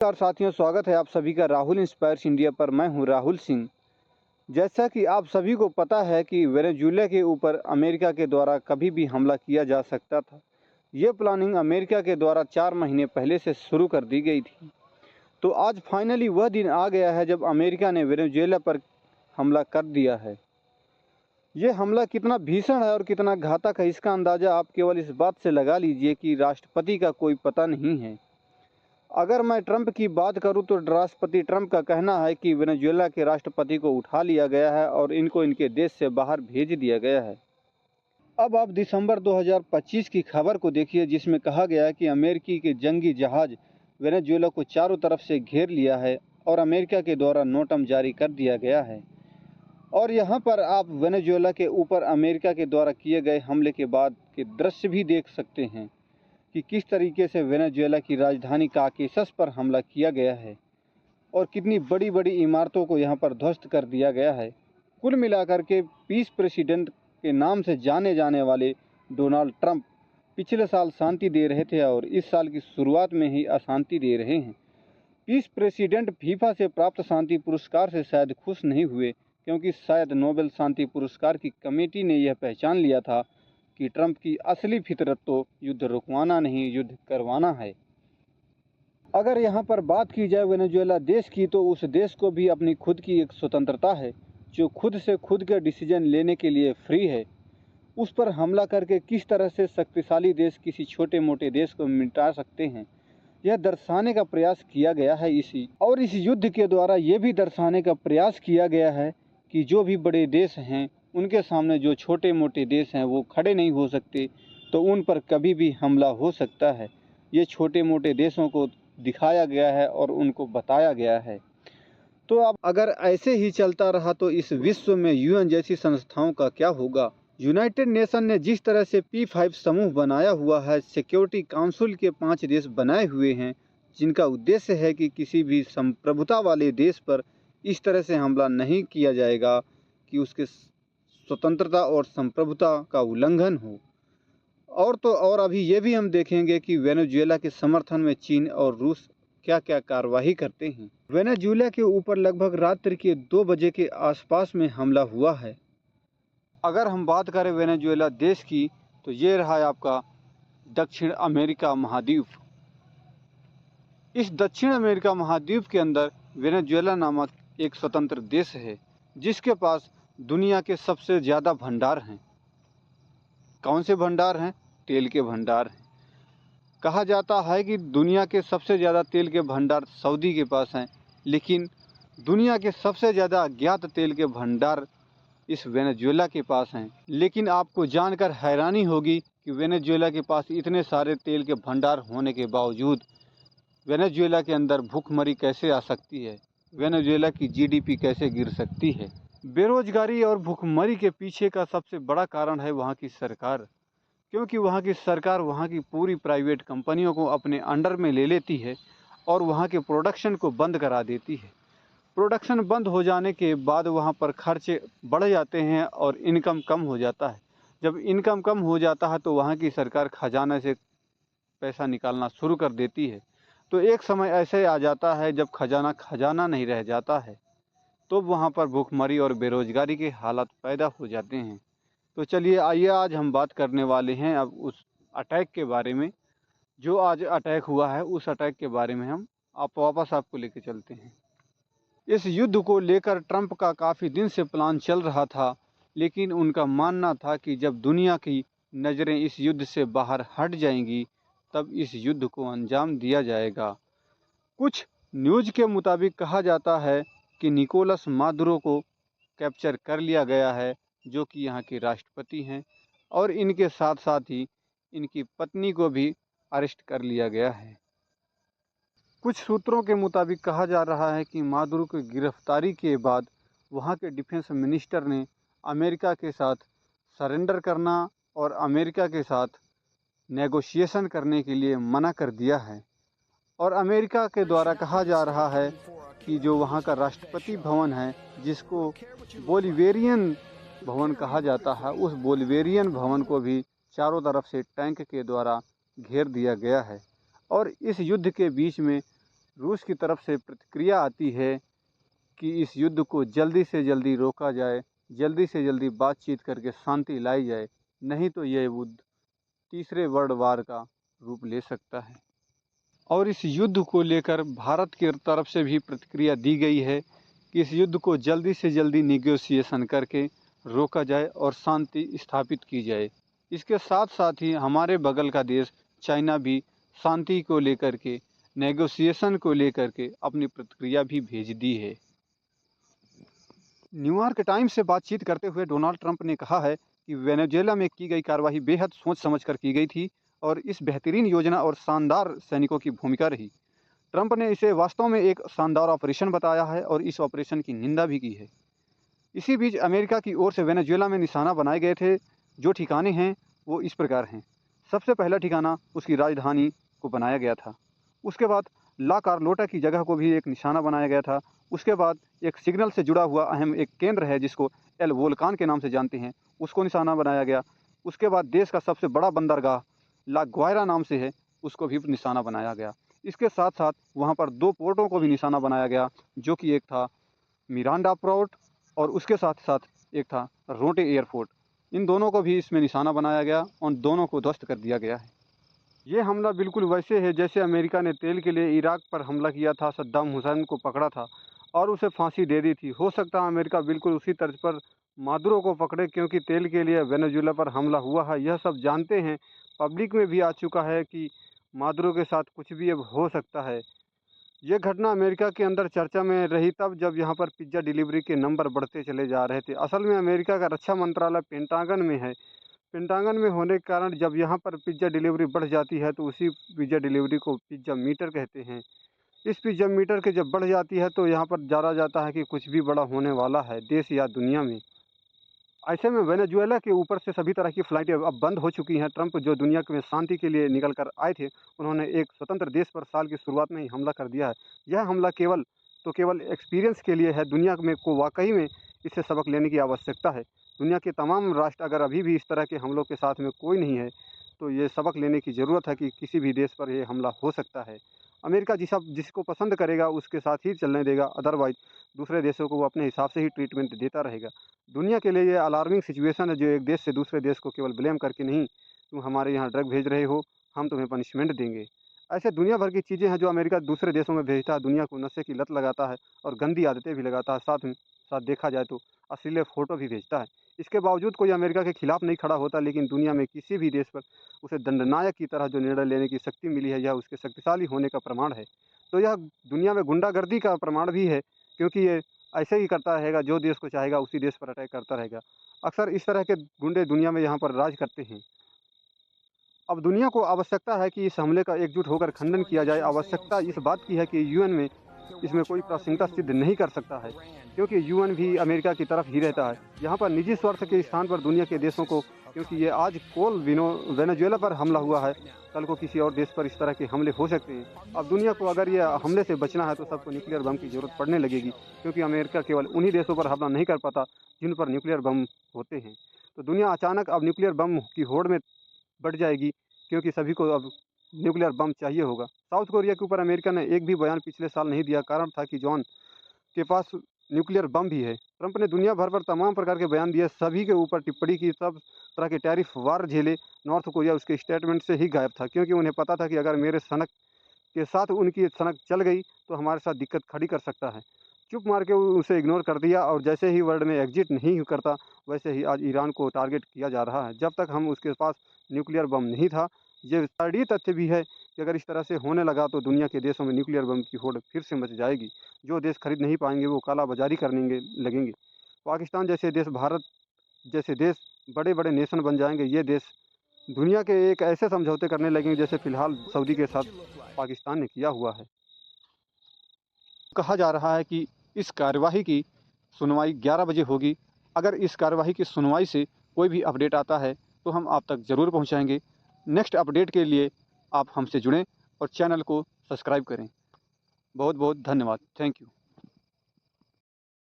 नमस्कार साथियों, स्वागत है आप सभी का राहुल इंस्पायर्स इंडिया पर। मैं हूं राहुल सिंह। जैसा कि आप सभी को पता है कि वेनेजुएला के ऊपर अमेरिका के द्वारा कभी भी हमला किया जा सकता था। ये प्लानिंग अमेरिका के द्वारा 4 महीने पहले से शुरू कर दी गई थी। तो आज फाइनली वह दिन आ गया है जब अमेरिका ने वेनेजुएला पर हमला कर दिया है। ये हमला कितना भीषण है और कितना घातक है, इसका अंदाज़ा आप केवल इस बात से लगा लीजिए कि राष्ट्रपति का कोई पता नहीं है। अगर मैं ट्रंप की बात करूं तो राष्ट्रपति ट्रंप का कहना है कि वेनेजुएला के राष्ट्रपति को उठा लिया गया है और इनको इनके देश से बाहर भेज दिया गया है। अब आप दिसंबर 2025 की खबर को देखिए, जिसमें कहा गया है कि अमेरिकी के जंगी जहाज वेनेजुएला को चारों तरफ से घेर लिया है और अमेरिका के द्वारा नोटम जारी कर दिया गया है। और यहाँ पर आप वेनेजुएला के ऊपर अमेरिका के द्वारा किए गए हमले के बाद के दृश्य भी देख सकते हैं कि किस तरीके से वेनेजुएला की राजधानी काराकस पर हमला किया गया है और कितनी बड़ी बड़ी इमारतों को यहाँ पर ध्वस्त कर दिया गया है। कुल मिलाकर के पीस प्रेसिडेंट के नाम से जाने जाने वाले डोनाल्ड ट्रंप पिछले साल शांति दे रहे थे और इस साल की शुरुआत में ही अशांति दे रहे हैं। पीस प्रेसिडेंट फीफा से प्राप्त शांति पुरस्कार से शायद खुश नहीं हुए, क्योंकि शायद नोबेल शांति पुरस्कार की कमेटी ने यह पहचान लिया था कि ट्रंप की असली फितरत तो युद्ध रुकवाना नहीं, युद्ध करवाना है। अगर यहाँ पर बात की जाए वेनेजुएला देश की, तो उस देश को भी अपनी खुद की एक स्वतंत्रता है, जो खुद से खुद के डिसीजन लेने के लिए फ्री है। उस पर हमला करके किस तरह से शक्तिशाली देश किसी छोटे मोटे देश को मिटा सकते हैं, यह दर्शाने का प्रयास किया गया है। इस युद्ध के द्वारा ये भी दर्शाने का प्रयास किया गया है कि जो भी बड़े देश हैं उनके सामने जो छोटे मोटे देश हैं वो खड़े नहीं हो सकते, तो उन पर कभी भी हमला हो सकता है। ये छोटे मोटे देशों को दिखाया गया है और उनको बताया गया है। तो अब अगर ऐसे ही चलता रहा तो इस विश्व में यूएन जैसी संस्थाओं का क्या होगा। यूनाइटेड नेशन ने जिस तरह से P5 समूह बनाया हुआ है, सिक्योरिटी काउंसिल के 5 देश बनाए हुए हैं, जिनका उद्देश्य है कि किसी भी संप्रभुता वाले देश पर इस तरह से हमला नहीं किया जाएगा कि उसके स्वतंत्रता और संप्रभुता का उल्लंघन हो। और तो और अभी ये भी हम देखेंगे कि वेनेजुएला के समर्थन में चीन और रूस क्या क्या कार्रवाई करते हैं। वेनेजुएला के ऊपर लगभग रात्रि के 2 बजे के आसपास में हमला हुआ है। अगर हम बात करें वेनेजुएला देश की, तो ये रहा है आपका दक्षिण अमेरिका महाद्वीप। इस दक्षिण अमेरिका महाद्वीप के अंदर वेनेजुएला नामक एक स्वतंत्र देश है, जिसके पास दुनिया के सबसे ज़्यादा भंडार हैं। कौन से भंडार हैं? तेल के भंडार हैं। कहा जाता है कि दुनिया के सबसे ज़्यादा तेल के भंडार सऊदी के पास हैं, लेकिन दुनिया के सबसे ज़्यादा अज्ञात तेल के भंडार इस वेनेजुएला के पास हैं। लेकिन आपको जानकर हैरानी होगी कि वेनेजुएला के पास इतने सारे तेल के भंडार होने के बावजूद वेनेजुएला के अंदर भूखमरी कैसे आ सकती है, वेनेजुएला की जीडीपी कैसे गिर सकती है। बेरोजगारी और भूखमरी के पीछे का सबसे बड़ा कारण है वहाँ की सरकार, क्योंकि वहाँ की सरकार वहाँ की पूरी प्राइवेट कंपनियों को अपने अंडर में ले लेती है और वहाँ के प्रोडक्शन को बंद करा देती है। प्रोडक्शन बंद हो जाने के बाद वहाँ पर खर्चे बढ़ जाते हैं और इनकम कम हो जाता है। जब इनकम कम हो जाता है तो वहाँ की सरकार खजाने से पैसा निकालना शुरू कर देती है। तो एक समय ऐसे आ जाता है जब खजाना नहीं रह जाता है, तो वहाँ पर भूखमरी और बेरोजगारी के हालात पैदा हो जाते हैं। तो चलिए आइए आज हम बात करने वाले हैं अब उस अटैक के बारे में, जो आज अटैक हुआ है। उस अटैक के बारे में हम वापस आपको लेके चलते हैं। इस युद्ध को लेकर ट्रंप का काफ़ी दिन से प्लान चल रहा था, लेकिन उनका मानना था कि जब दुनिया की नज़रें इस युद्ध से बाहर हट जाएंगी तब इस युद्ध को अंजाम दिया जाएगा। कुछ न्यूज़ के मुताबिक कहा जाता है कि निकोलस मादुरो को कैप्चर कर लिया गया है, जो कि यहाँ के राष्ट्रपति हैं, और इनके साथ साथ ही इनकी पत्नी को भी अरेस्ट कर लिया गया है। कुछ सूत्रों के मुताबिक कहा जा रहा है कि मादुरो की गिरफ्तारी के बाद वहाँ के डिफेंस मिनिस्टर ने अमेरिका के साथ सरेंडर करना और अमेरिका के साथ नेगोशिएशन करने के लिए मना कर दिया है। और अमेरिका के द्वारा कहा जा रहा है कि जो वहाँ का राष्ट्रपति भवन है, जिसको बोलिवेरियन भवन कहा जाता है, उस बोलिवेरियन भवन को भी चारों तरफ से टैंक के द्वारा घेर दिया गया है। और इस युद्ध के बीच में रूस की तरफ से प्रतिक्रिया आती है कि इस युद्ध को जल्दी से जल्दी रोका जाए, जल्दी से जल्दी बातचीत करके शांति लाई जाए, नहीं तो यह युद्ध तीसरे वर्ल्ड वार का रूप ले सकता है। और इस युद्ध को लेकर भारत की तरफ से भी प्रतिक्रिया दी गई है कि इस युद्ध को जल्दी से जल्दी निगोशिएशन करके रोका जाए और शांति स्थापित की जाए। इसके साथ साथ ही हमारे बगल का देश चाइना भी शांति को लेकर के, नेगोशिएशन को लेकर के अपनी प्रतिक्रिया भी भेज दी है। न्यूयॉर्क टाइम्स से बातचीत करते हुए डोनाल्ड ट्रंप ने कहा है कि वेनेजुएला में की गई कार्रवाई बेहद सोच समझ कर की गई थी और इस बेहतरीन योजना और शानदार सैनिकों की भूमिका रही। ट्रंप ने इसे वास्तव में एक शानदार ऑपरेशन बताया है और इस ऑपरेशन की निंदा भी की है। इसी बीच अमेरिका की ओर से वेनेजुएला में निशाना बनाए गए थे। जो ठिकाने हैं वो इस प्रकार हैं। सबसे पहला ठिकाना उसकी राजधानी को बनाया गया था। उसके बाद ला कार्लोटा की जगह को भी एक निशाना बनाया गया था। उसके बाद एक सिग्नल से जुड़ा हुआ अहम एक केंद्र है जिसको एल वोल्कान के नाम से जानते हैं, उसको निशाना बनाया गया। उसके बाद देश का सबसे बड़ा बंदरगाह ला ग्वायरा नाम से है, उसको भी निशाना बनाया गया। इसके साथ साथ वहाँ पर 2 पोर्टों को भी निशाना बनाया गया, जो कि एक था मिरांडा पोर्ट और उसके साथ साथ एक था रोटे एयरपोर्ट। इन दोनों को भी इसमें निशाना बनाया गया और दोनों को ध्वस्त कर दिया गया है। ये हमला बिल्कुल वैसे है जैसे अमेरिका ने तेल के लिए इराक पर हमला किया था, सद्दाम हुसैन को पकड़ा था और उसे फांसी दे दी थी। हो सकता है अमेरिका बिल्कुल उसी तर्ज पर मादुरो को पकड़े, क्योंकि तेल के लिए वेनेजुएला पर हमला हुआ है। यह सब जानते हैं, पब्लिक में भी आ चुका है कि मादुरो के साथ कुछ भी अब हो सकता है। ये घटना अमेरिका के अंदर चर्चा में रही तब जब यहाँ पर पिज्ज़ा डिलीवरी के नंबर बढ़ते चले जा रहे थे। असल में अमेरिका का रक्षा मंत्रालय पेंटागन में है। पेंटागन में होने के कारण जब यहाँ पर पिज्ज़ा डिलीवरी बढ़ जाती है तो उसी पिज्ज़ा डिलीवरी को पिज्ज़ा मीटर कहते हैं। इस पिज्ज़ा मीटर के जब बढ़ जाती है तो यहाँ पर जाना जाता है कि कुछ भी बड़ा होने वाला है देश या दुनिया में। ऐसे में वेनेजुएला के ऊपर से सभी तरह की फ़्लाइटें अब बंद हो चुकी हैं। ट्रंप जो दुनिया में शांति के लिए निकल कर आए थे, उन्होंने एक स्वतंत्र देश पर साल की शुरुआत में ही हमला कर दिया है। यह हमला केवल एक्सपीरियंस के लिए है। दुनिया में को वाकई में इससे सबक लेने की आवश्यकता है। दुनिया के तमाम राष्ट्र अगर अभी भी इस तरह के हमलों के साथ में कोई नहीं है तो ये सबक लेने की ज़रूरत है कि किसी भी देश पर ये हमला हो सकता है। अमेरिका जिसको पसंद करेगा उसके साथ ही चलने देगा, अदरवाइज़ दूसरे देशों को वो अपने हिसाब से ही ट्रीटमेंट देता रहेगा। दुनिया के लिए ये अलार्मिंग सिचुएशन है, जो एक देश से दूसरे देश को केवल ब्लेम करके नहीं, तुम हमारे यहाँ ड्रग भेज रहे हो, हम तुम्हें पनिशमेंट देंगे। ऐसे दुनिया भर की चीज़ें हैं जो अमेरिका दूसरे देशों में भेजता है। दुनिया को नशे की लत लगाता है और गंदी आदतें भी लगाता है। साथ देखा जाए तो अश्लील फ़ोटो भी भेजता है। इसके बावजूद कोई अमेरिका के खिलाफ़ नहीं खड़ा होता, लेकिन दुनिया में किसी भी देश पर उसे दंडनायक की तरह जो निर्णय लेने की शक्ति मिली है, यह उसके शक्तिशाली होने का प्रमाण है। तो यह दुनिया में गुंडागर्दी का प्रमाण भी है, क्योंकि ये ऐसे ही करता रहेगा, जो देश को चाहेगा उसी देश पर अटैक करता रहेगा। अक्सर इस तरह के गुंडे दुनिया में यहाँ पर राज करते हैं। अब दुनिया को आवश्यकता है कि इस हमले का एकजुट होकर खंडन किया जाए। आवश्यकता इस बात की है कि यूएन में इसमें कोई प्रासंगिकता सिद्ध नहीं कर सकता है, क्योंकि यूएन भी अमेरिका की तरफ ही रहता है। यहाँ पर निजी स्वार्थ के स्थान पर दुनिया के देशों को, क्योंकि ये आज वेनेजुएला पर हमला हुआ है, कल को किसी और देश पर इस तरह के हमले हो सकते हैं। अब दुनिया को अगर ये हमले से बचना है तो सबको न्यूक्लियर बम की ज़रूरत पड़ने लगेगी, क्योंकि अमेरिका केवल उन्हीं देशों पर हमला नहीं कर पाता जिन पर न्यूक्लियर बम होते हैं। तो दुनिया अचानक अब न्यूक्लियर बम की होड़ में बढ़ जाएगी, क्योंकि सभी को अब न्यूक्लियर बम चाहिए होगा। साउथ कोरिया के ऊपर अमेरिका ने एक भी बयान पिछले साल नहीं दिया। कारण था कि जॉन के पास न्यूक्लियर बम भी है। ट्रंप ने दुनिया भर पर तमाम प्रकार के बयान दिए, सभी के ऊपर टिप्पणी की, सब तरह के टैरिफ वार झेले। नॉर्थ कोरिया उसके स्टेटमेंट से ही गायब था, क्योंकि उन्हें पता था कि अगर मेरे सनक के साथ उनकी सनक चल गई तो हमारे साथ दिक्कत खड़ी कर सकता है। चुप मार के उसे इग्नोर कर दिया और जैसे ही वर्ल्ड में एग्जिट नहीं करता, वैसे ही आज ईरान को टारगेट किया जा रहा है। जब तक हम उसके पास न्यूक्लियर बम नहीं था। ये थर्ड तथ्य भी है कि अगर इस तरह से होने लगा तो दुनिया के देशों में न्यूक्लियर बम की होड़ फिर से मच जाएगी। जो देश खरीद नहीं पाएंगे वो काला बाजारी करने लगेंगे। पाकिस्तान जैसे देश, भारत जैसे देश बड़े बड़े नेशन बन जाएंगे। ये देश दुनिया के एक ऐसे समझौते करने लगेंगे जैसे फ़िलहाल सऊदी के साथ पाकिस्तान ने किया हुआ है। कहा जा रहा है कि इस कार्यवाही की सुनवाई 11 बजे होगी। अगर इस कार्यवाही की सुनवाई से कोई भी अपडेट आता है तो हम आप तक ज़रूर पहुंचाएंगे। नेक्स्ट अपडेट के लिए आप हमसे जुड़ें और चैनल को सब्सक्राइब करें। बहुत बहुत धन्यवाद। Thank you.